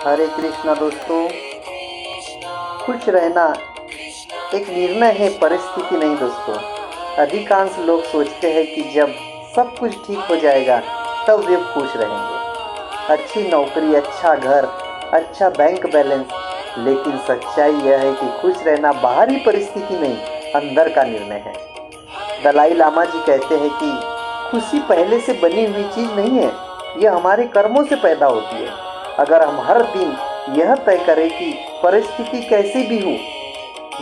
हरे कृष्णा दोस्तों। खुश रहना एक निर्णय है, परिस्थिति नहीं दोस्तों। अधिकांश लोग सोचते हैं कि जब सब कुछ ठीक हो जाएगा तब वे खुश रहेंगे। अच्छी नौकरी, अच्छा घर, अच्छा बैंक बैलेंस। लेकिन सच्चाई यह है कि खुश रहना बाहरी परिस्थिति नहीं, अंदर का निर्णय है। दलाई लामा जी कहते हैं कि खुशी पहले से बनी हुई चीज नहीं है, यह हमारे कर्मों से पैदा होती है। अगर हम हर दिन यह तय करें कि परिस्थिति कैसी भी हो,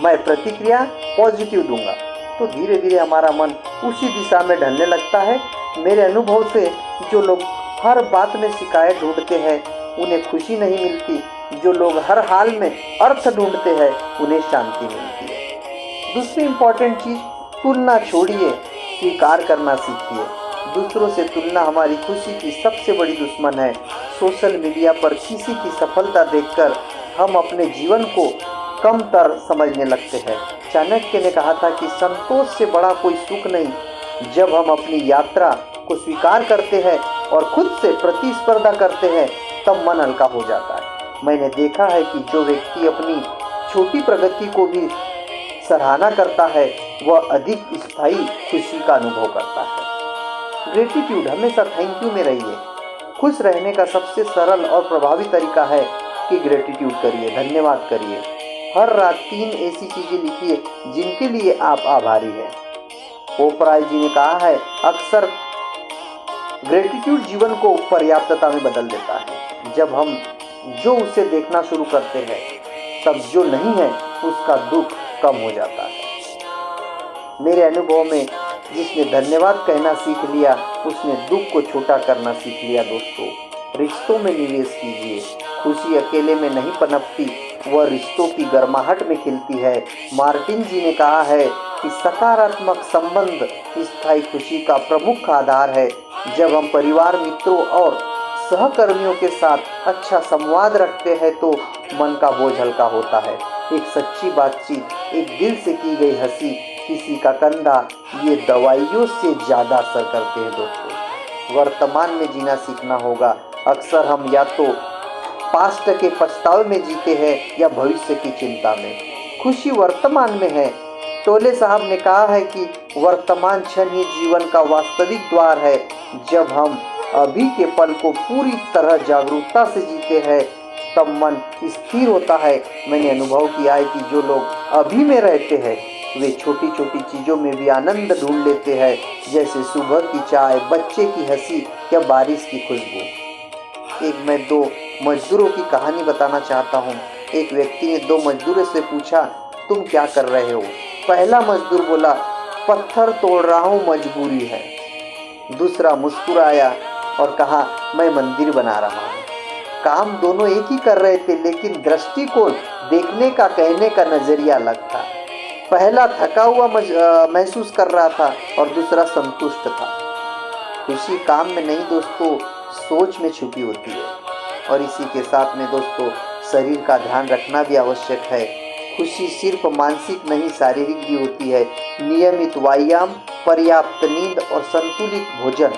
मैं प्रतिक्रिया पॉजिटिव दूंगा, तो धीरे धीरे हमारा मन उसी दिशा में ढलने लगता है। मेरे अनुभव से जो लोग हर बात में शिकायत ढूंढते हैं उन्हें खुशी नहीं मिलती। जो लोग हर हाल में अर्थ ढूंढते हैं उन्हें शांति मिलती है। दूसरी इंपॉर्टेंट चीज, तुलना छोड़िए, स्वीकार करना सीखिए। दूसरों से तुलना हमारी खुशी की सबसे बड़ी दुश्मन है। सोशल मीडिया पर किसी की सफलता देखकर हम अपने जीवन को कमतर समझने लगते हैं। चाणक्य ने कहा था कि संतोष से बड़ा कोई सुख नहीं। जब हम अपनी यात्रा को स्वीकार करते हैं और खुद से प्रतिस्पर्धा करते हैं तब मन हल्का हो जाता है। मैंने देखा है कि जो व्यक्ति अपनी छोटी प्रगति को भी सराहना करता है वह अधिक स्थायी खुशी का अनुभव करता है। ग्रेटिट्यूड, हमेशा थैंक यू में रहिए। खुश रहने का सबसे सरल और प्रभावी तरीका है कि ग्रेटिट्यूड करिए, धन्यवाद करिए। हर रात 3 ऐसी चीजें लिखिए जिनके लिए आप आभारी हैं। ओपरा जी ने कहा है, अक्सर ग्रेटिट्यूड जीवन को पर्याप्तता में बदल देता है। जब हम जो उसे देखना शुरू करते हैं तब जो नहीं है उसका दुख कम हो जाता है। मेरे अनुभव में जिसने धन्यवाद कहना सीख लिया उसने दुख को छोटा करना सीख लिया। दोस्तों, रिश्तों में निवेश कीजिए। खुशी अकेले में नहीं पनपती, वह रिश्तों की गर्माहट में खिलती है। मार्टिन जी ने कहा है कि सकारात्मक संबंध स्थायी खुशी का प्रमुख आधार है। जब हम परिवार, मित्रों और सहकर्मियों के साथ अच्छा संवाद रखते हैं तो मन का बोझ हल्का होता है। एक सच्ची बातचीत, एक दिल से की गई हंसी, किसी का कंधा, ये दवाइयों से ज़्यादा असर करते हैं। दोस्तों, वर्तमान में जीना सीखना होगा। अक्सर हम या तो पास्ट के पछतावे में जीते हैं या भविष्य की चिंता में। खुशी वर्तमान में है। टोले साहब ने कहा है कि वर्तमान क्षण ही जीवन का वास्तविक द्वार है। जब हम अभी के पल को पूरी तरह जागरूकता से जीते हैं तब मन स्थिर होता है। मैंने अनुभव किया है कि जो लोग अभी में रहते हैं वे छोटी छोटी चीज़ों में भी आनंद ढूंढ लेते हैं, जैसे सुबह की चाय, बच्चे की हंसी या बारिश की खुशबू। एक मैं 2 मजदूरों की कहानी बताना चाहता हूँ। एक व्यक्ति ने 2 मजदूरों से पूछा, तुम क्या कर रहे हो? पहला मजदूर बोला, पत्थर तोड़ रहा हूँ, मजबूरी है। दूसरा मुस्कुराया और कहा, मैं मंदिर बना रहा हूँ। काम दोनों एक ही कर रहे थे, लेकिन दृष्टिकोण, देखने का, कहने का नजरिया अलग था। पहला थका हुआ महसूस कर रहा था और दूसरा संतुष्ट था। खुशी काम में नहीं दोस्तों, सोच में छुपी होती है। और इसी के साथ में दोस्तों, शरीर का ध्यान रखना भी आवश्यक है। खुशी सिर्फ मानसिक नहीं, शारीरिक भी होती है। नियमित व्यायाम, पर्याप्त नींद और संतुलित भोजन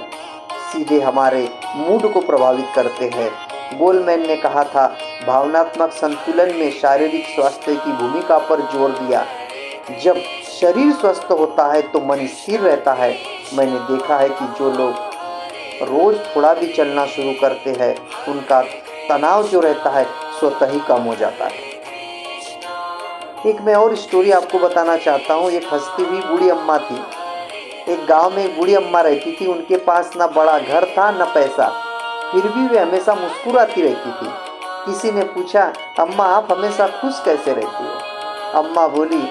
सीधे हमारे मूड को प्रभावित करते हैं। गोलमैन ने कहा था, भावनात्मक संतुलन में शारीरिक स्वास्थ्य की भूमिका पर जोर दिया। जब शरीर स्वस्थ होता है तो मन स्थिर रहता है। मैंने देखा है कि जो लोग रोज थोड़ा भी चलना शुरू करते हैं उनका तनाव जो रहता है स्वतः ही कम हो जाता है। एक मैं और स्टोरी आपको बताना चाहता हूँ। एक हंसती हुई बूढ़ी अम्मा थी। एक गांव में एक बूढ़ी अम्मा रहती थी। उनके पास ना बड़ा घर था न पैसा, फिर भी वे हमेशा मुस्कुराती रहती थी। किसी ने पूछा, अम्मा आप हमेशा खुश कैसे रहती हो? अम्मा बोली,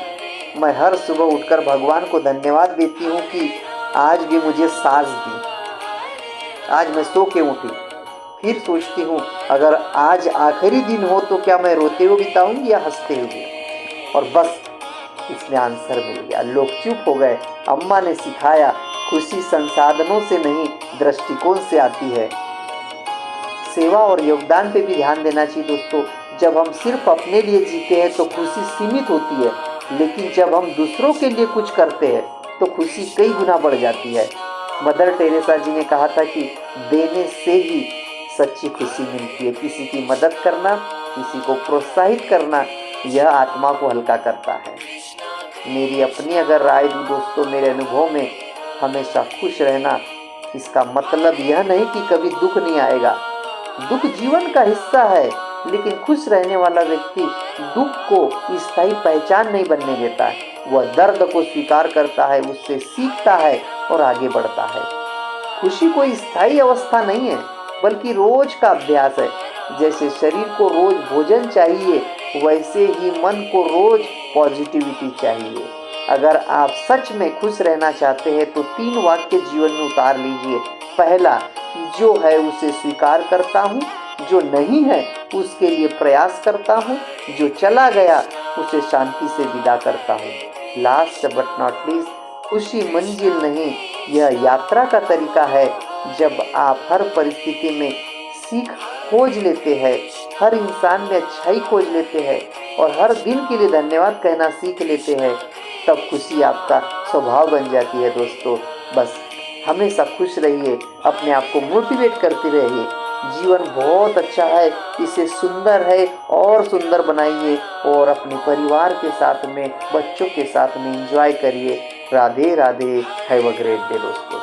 मैं हर सुबह उठकर भगवान को धन्यवाद देती हूँ कि आज भी मुझे सांस दी। आज मैं सो के उठी। फिर सोचती हूँ अगर आज आखिरी दिन हो तो क्या मैं रोते हुए बिताऊंगी या हंसते हुए? और बस इसमें आंसर मिल गया। लोग चुप हो गए। अम्मा ने सिखाया, खुशी संसाधनों से नहीं, दृष्टिकोण से आती है। सेवा और योगदान पे भी ध्यान देना चाहिए दोस्तों। जब हम सिर्फ अपने लिए जीते हैं तो खुशी सीमित होती है, लेकिन जब हम दूसरों के लिए कुछ करते हैं तो खुशी कई गुना बढ़ जाती है। मदर टेरेसा जी ने कहा था कि देने से ही सच्ची खुशी मिलती है। किसी की मदद करना, किसी को प्रोत्साहित करना, यह आत्मा को हल्का करता है। मेरी अपनी अगर राय दूँ दोस्तों, मेरे अनुभव में हमेशा खुश रहना, इसका मतलब यह नहीं कि कभी दुख नहीं आएगा। दुख जीवन का हिस्सा है, लेकिन खुश रहने वाला व्यक्ति दुख को स्थायी पहचान नहीं बनने देता है। वह दर्द को स्वीकार करता है, उससे सीखता है और आगे बढ़ता है। खुशी कोई स्थायी अवस्था नहीं है, बल्कि रोज का अभ्यास है। जैसे शरीर को रोज भोजन चाहिए, वैसे ही मन को रोज पॉजिटिविटी चाहिए। अगर आप सच में खुश रहना चाहते हैं तो 3 वाक्य जीवन में उतार लीजिए। पहला, जो है उसे स्वीकार करता हूँ, जो नहीं है उसके लिए प्रयास करता हूँ, जो चला गया उसे शांति से विदा करता हूँ। लास्ट बट नॉट लीस्ट, खुशी मंजिल नहीं, यह यात्रा का तरीका है। जब आप हर परिस्थिति में सीख खोज लेते हैं, हर इंसान में अच्छाई खोज लेते हैं और हर दिन के लिए धन्यवाद कहना सीख लेते हैं, तब खुशी आपका स्वभाव बन जाती है। दोस्तों, बस हमेशा खुश रहिए, अपने आप को मोटिवेट करते रहिए। जीवन बहुत अच्छा है, इसे सुंदर है और सुंदर बनाइए और अपने परिवार के साथ में, बच्चों के साथ में एंजॉय करिए। Radhe Radhe. Have a great day दोस्तों।